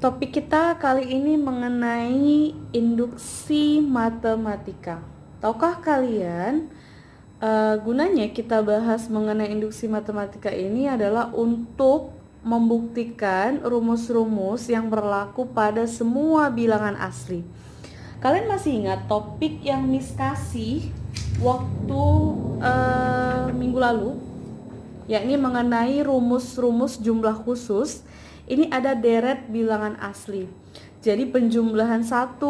Topik kita kali ini mengenai induksi matematika. Tahukah kalian, gunanya kita bahas mengenai induksi matematika ini adalah untuk membuktikan rumus-rumus yang berlaku pada semua bilangan asli. Kalian masih ingat topik yang Miss kasih waktu minggu lalu, yakni mengenai rumus-rumus jumlah khusus. Ini ada deret bilangan asli. Jadi penjumlahan 1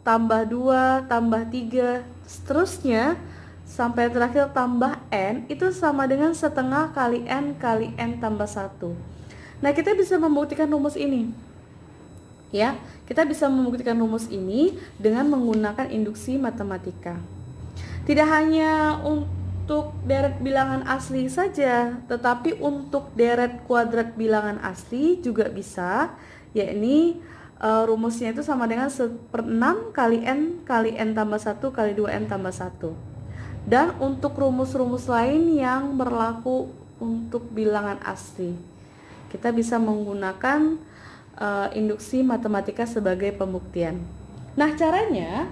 tambah 2 tambah 3 seterusnya sampai terakhir tambah n itu sama dengan setengah kali n tambah 1. Nah, kita bisa membuktikan rumus ini. Ya, kita bisa membuktikan rumus ini dengan menggunakan induksi matematika. Tidak hanya untuk deret bilangan asli saja, tetapi untuk deret kuadrat bilangan asli juga bisa, yakni rumusnya itu sama dengan 1/6 kali n tambah 1 kali 2n tambah 1. Dan untuk rumus-rumus lain yang berlaku untuk bilangan asli, kita bisa menggunakan induksi matematika sebagai pembuktian. Nah, caranya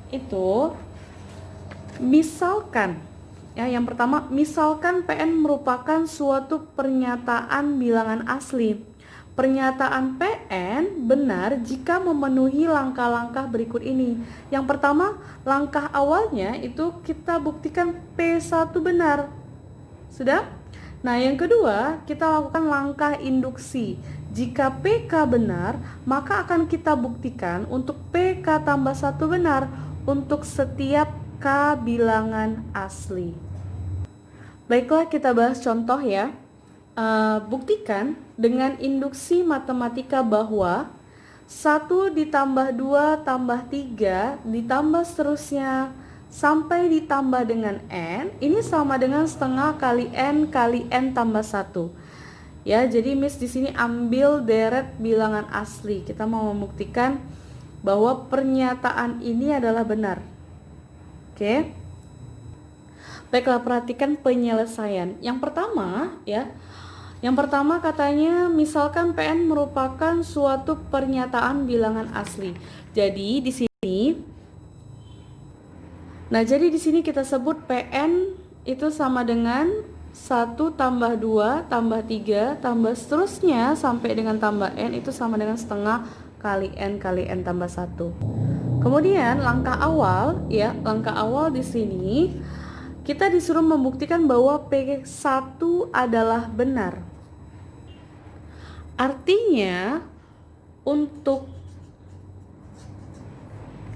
itu misalkan, ya, yang pertama, misalkan PN merupakan suatu pernyataan bilangan asli. Pernyataan PN benar jika memenuhi langkah-langkah berikut ini. Yang pertama, langkah awalnya itu kita buktikan P1 benar. Sudah? Nah, yang kedua, kita lakukan langkah induksi. Jika PK benar, maka akan kita buktikan untuk PK tambah 1 benar untuk setiap K bilangan asli. Baiklah, kita bahas contoh ya. Buktikan dengan induksi matematika bahwa 1 ditambah 2 tambah 3 ditambah seterusnya sampai ditambah dengan n, ini sama dengan setengah kali n tambah 1. Ya, jadi Miss di sini ambil deret bilangan asli. Kita mau membuktikan bahwa pernyataan ini adalah benar. Oke. Baiklah, perhatikan penyelesaian. Yang pertama, ya. Yang pertama katanya misalkan PN merupakan suatu pernyataan bilangan asli. Jadi di sini kita sebut PN itu sama dengan 1 tambah 2 tambah 3 tambah seterusnya sampai dengan tambah n itu sama dengan setengah kali n tambah 1. Kemudian langkah awal, ya, langkah awal di sini kita disuruh membuktikan bahwa P1 adalah benar. Artinya untuk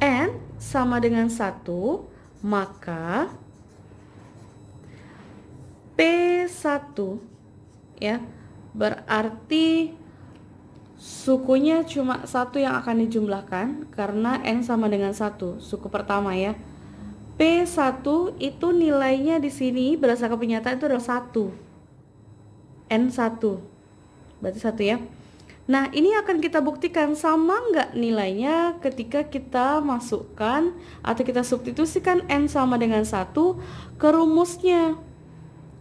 n sama dengan 1, maka P1, ya, berarti sukunya cuma 1 yang akan dijumlahkan karena n sama dengan 1, suku pertama ya. P1 itu nilainya di sini berdasarkan pernyataan itu adalah 1. N1. Berarti 1 ya. Nah, ini akan kita buktikan sama nggak nilainya ketika kita masukkan atau kita substitusikan n sama dengan 1 ke rumusnya.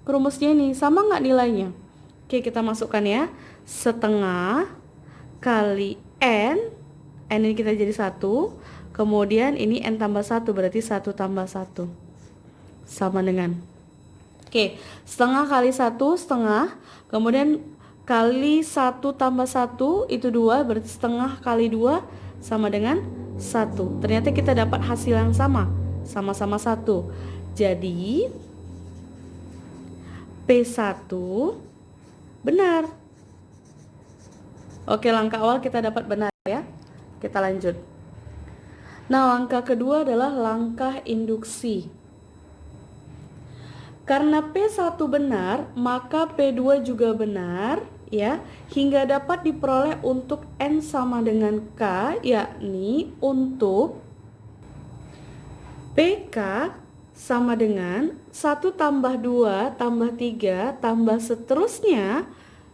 Ke rumusnya ini sama nggak nilainya? Oke, kita masukkan ya. Setengah kali n ini kita jadi 1, kemudian ini n tambah 1, berarti 1 tambah 1 sama dengan, oke, setengah kali 1 setengah, kemudian kali 1 tambah 1 itu 2, berarti setengah kali 2 sama dengan 1. Ternyata kita dapat hasil yang sama-sama 1. Jadi P1 benar. Oke, langkah awal kita dapat benar ya. Kita lanjut. Nah, langkah kedua adalah langkah induksi. Karena P1 benar, maka P2 juga benar, ya, hingga dapat diperoleh untuk n sama dengan k, yakni untuk PK sama dengan 1 tambah 2 tambah 3 tambah seterusnya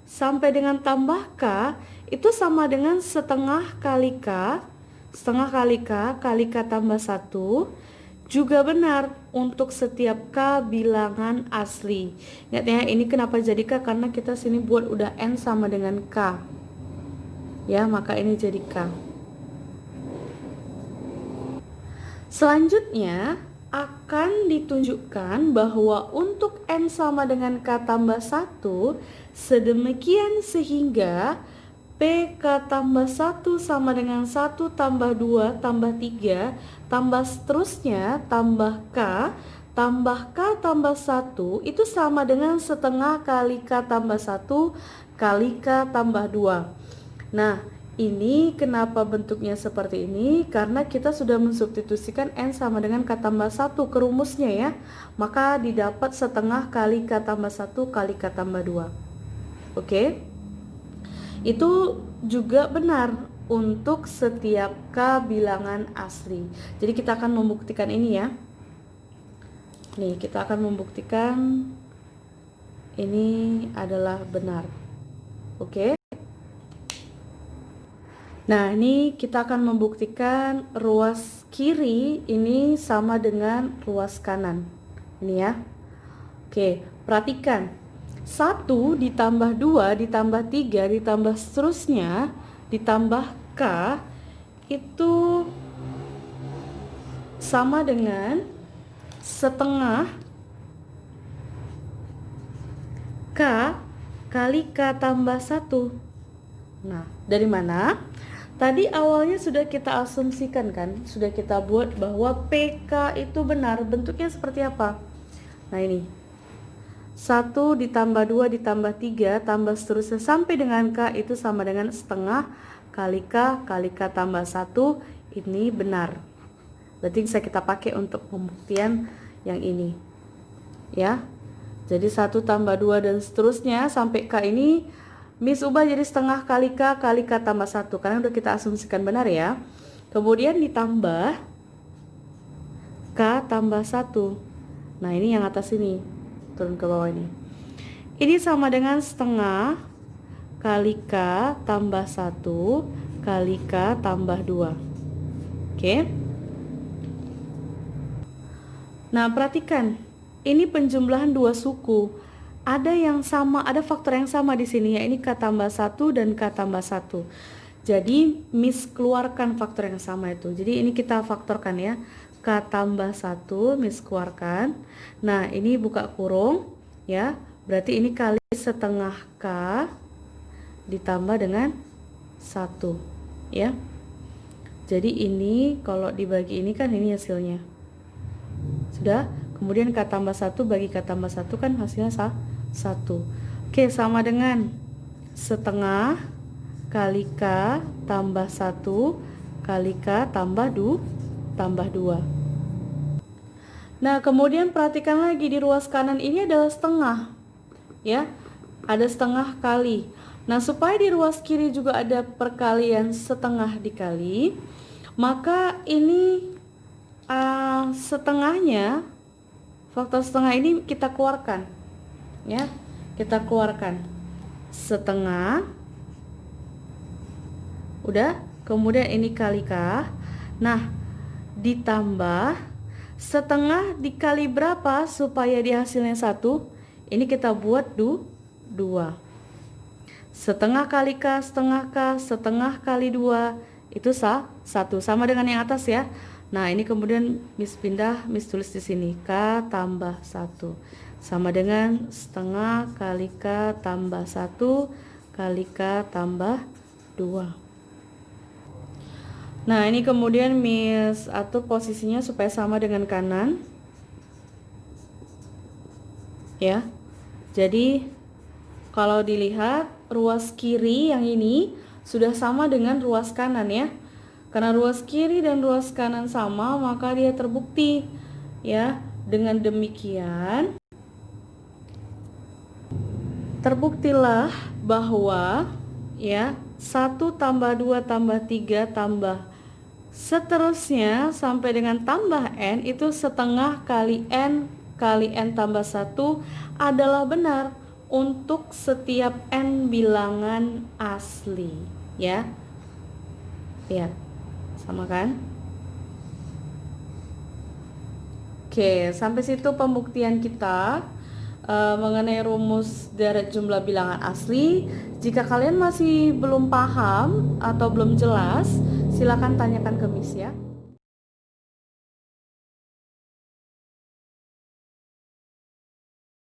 sampai dengan tambah k itu sama dengan setengah kali k kali k tambah 1 juga benar untuk setiap K bilangan asli. Ingat ya, ini kenapa jadi K? Karena kita sini buat udah N sama dengan K. Ya, maka ini jadi K. Selanjutnya akan ditunjukkan bahwa untuk N sama dengan K tambah 1 sedemikian sehingga PK tambah 1 sama dengan 1 tambah 2 tambah 3 tambah seterusnya tambah K tambah 1 itu sama dengan setengah kali K tambah 1 kali K tambah 2. Nah, ini kenapa bentuknya seperti ini? Karena kita sudah mensubstitusikan N sama dengan K tambah 1 ke rumusnya ya. Maka didapat setengah kali K tambah 1 kali K tambah 2. Oke? Itu juga benar untuk setiap K bilangan asli. Jadi kita akan membuktikan ini ya. Nih, kita akan membuktikan ini adalah benar. Oke? Nah, ini kita akan membuktikan ruas kiri ini sama dengan ruas kanan. Ini ya. Oke, perhatikan. 1 ditambah 2 ditambah 3 ditambah seterusnya ditambah K itu sama dengan setengah K kali K tambah 1. Nah, dari mana? Tadi awalnya sudah kita asumsikan kan, sudah kita buat bahwa PK itu benar. Bentuknya seperti apa? Nah ini, 1 ditambah 2 ditambah 3 tambah seterusnya sampai dengan K itu sama dengan setengah kali K tambah 1. Ini benar. Berarti bisa kita pakai untuk pembuktian yang ini. Ya, jadi 1 tambah 2 dan seterusnya sampai K ini Miss ubah jadi setengah kali K tambah 1 karena udah kita asumsikan benar ya. Kemudian ditambah K tambah 1. Nah ini yang atas ini, turun ke bawah ini. Ini sama dengan setengah kali K tambah 1 kali K tambah 2. Oke. Nah perhatikan, ini penjumlahan dua suku. Ada yang sama, ada faktor yang sama di sini ya. Ini K tambah 1 dan K tambah 1. Jadi Miss keluarkan faktor yang sama itu. Jadi ini kita faktorkan ya. K tambah 1 Miss keluarkan. Nah, ini buka kurung ya. Berarti ini kali setengah K ditambah dengan 1 ya. Jadi ini kalau dibagi ini kan ini hasilnya. Sudah? Kemudian K tambah 1 bagi K tambah 1 kan hasilnya 1. Oke, sama dengan setengah kali K tambah 1 kali K tambah 2. Nah, kemudian perhatikan lagi di ruas kanan ini adalah setengah. Ya, ada setengah kali. Nah, supaya di ruas kiri juga ada perkalian setengah dikali, maka ini setengahnya, faktor setengah ini kita keluarkan. Ya, kita keluarkan setengah. Udah, kemudian ini kali K. Nah, ditambah setengah dikali berapa supaya di hasilnya 1? Ini kita buat 2. Setengah kali K, setengah kali 2 itu 1, sama dengan yang atas ya. Nah, ini kemudian Miss pindah, Miss tulis di sini K tambah 1 sama dengan setengah kali K tambah 1 kali K tambah 2. Nah, ini kemudian Miss atur posisinya supaya sama dengan kanan. Ya. Jadi, kalau dilihat ruas kiri yang ini sudah sama dengan ruas kanan ya. Karena ruas kiri dan ruas kanan sama, maka dia terbukti. Ya, dengan demikian terbuktilah bahwa ya 1 tambah 2 tambah 3 tambah seterusnya sampai dengan tambah N itu setengah kali N tambah 1 adalah benar untuk setiap N bilangan asli ya. Ya, sama kan? Oke, sampai situ pembuktian kita. mengenai rumus deret jumlah bilangan asli. Jika kalian masih belum paham atau belum jelas, silakan tanyakan ke Miss ya.